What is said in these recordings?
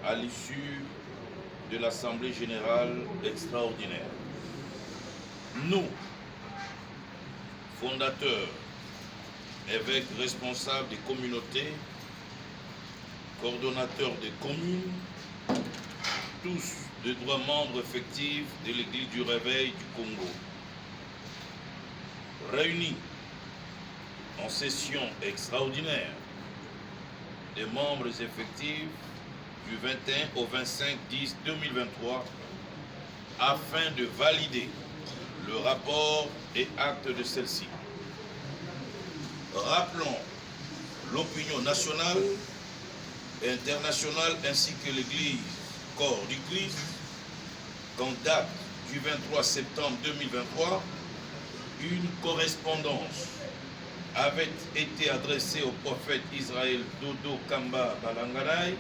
à l'issue de l'Assemblée générale extraordinaire. Nous, fondateurs, évêques responsables des communautés, coordonnateurs des communes, tous de droits membres effectifs de l'Église du Réveil du Congo, réunis en session extraordinaire des membres effectifs du 21 au 25/10/2023 afin de valider le rapport et acte de celle-ci. Rappelons l'opinion nationale et internationale ainsi que l'Église corps du Christ qu'en date du 23 septembre 2023, une correspondance avait été adressée au prophète Israël Dodo Kamba Balanganaï,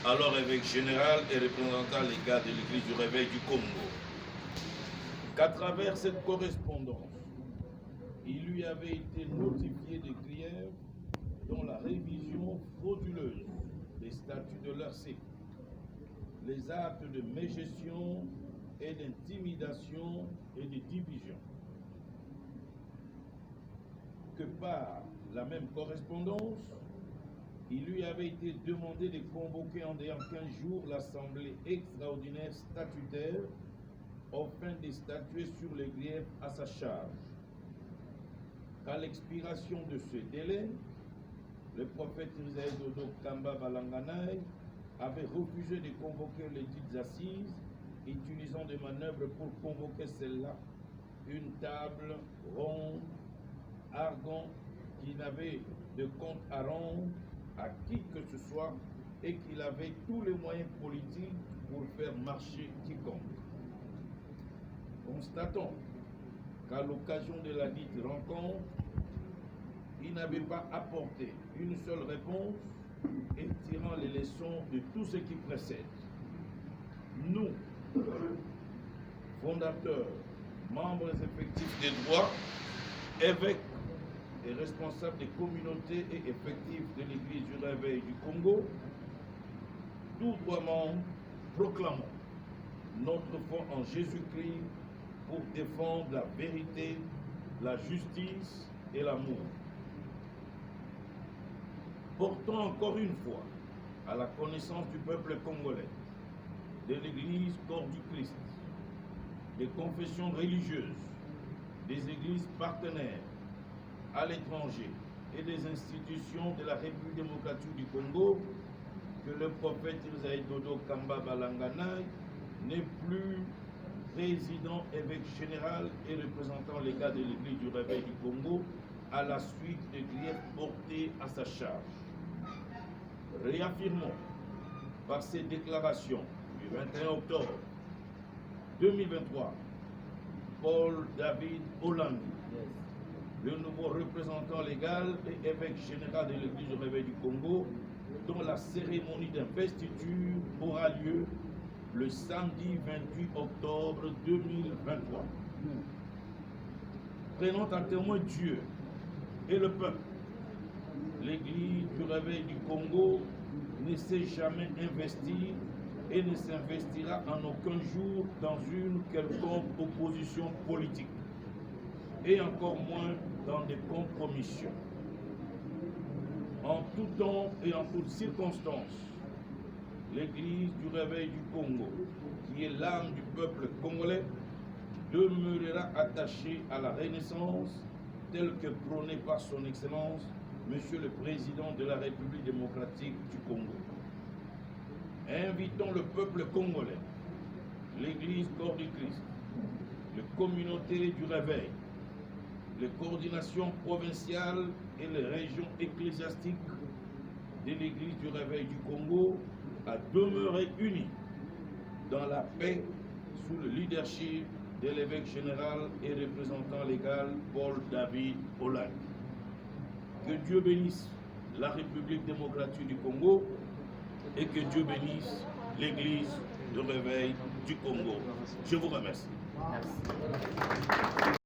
alors évêque général et représentant légal de l'Église du Réveil du Congo, qu'à travers cette correspondance, il lui avait été notifié des griefs dont la révision frauduleuse des statuts de l'RC, les actes de mégestion et d'intimidation et de division. Que par la même correspondance, il lui avait été demandé de convoquer en dehors 15 jours l'Assemblée extraordinaire statutaire afin de statuer sur les griefs à sa charge. Qu'à l'expiration de ce délai, le prophète Israël Dodo Kamba Balanganaï avait refusé de convoquer les dites assises, utilisant des manœuvres pour convoquer celle-là, une table ronde, argant, qui n'avait de compte à rendre à qui que ce soit et qu'il avait tous les moyens politiques pour faire marcher quiconque. Constatons qu'à l'occasion de la dite rencontre, il n'avait pas apporté une seule réponse et tirant les leçons de tout ce qui précède. Nous, fondateurs, membres effectifs des droits, évêques et responsables des communautés et effectifs de l'Église du Réveil du Congo, tout droit membre, proclamons notre foi en Jésus-Christ pour défendre la vérité, la justice et l'amour. Portons encore une fois à la connaissance du peuple congolais, de l'Église corps du Christ, des confessions religieuses, des églises partenaires à l'étranger et des institutions de la République démocratique du Congo que le prophète Israël Dodo Kamba Balanganaï n'est plus président, évêque général et représentant légal de l'Église du Réveil du Congo à la suite des griefs portés à sa charge. Réaffirmons par ces déclarations du 21 octobre 2023, Paul David Olangi, le nouveau représentant légal et évêque général de l'Église du Réveil du Congo, dont la cérémonie d'investiture aura lieu le samedi 28 octobre 2023. Prenant à témoin Dieu et le peuple, l'Église du Réveil du Congo ne s'est jamais investie et ne s'investira en aucun jour dans une quelconque opposition politique, et encore moins dans des compromissions. En tout temps et en toutes circonstances, l'Église du Réveil du Congo, qui est l'âme du peuple congolais, demeurera attachée à la renaissance telle que prônée par son Excellence, Monsieur le Président de la République démocratique du Congo. Invitons le peuple congolais, l'Église corps du Christ, les communautés du Réveil, les coordinations provinciales et les régions ecclésiastiques de l'Église du Réveil du Congo à demeurer unis dans la paix sous le leadership de l'évêque général et représentant légal Paul David Olangi. Que Dieu bénisse la République démocratique du Congo et que Dieu bénisse l'Église du Réveil du Congo. Je vous remercie. Merci.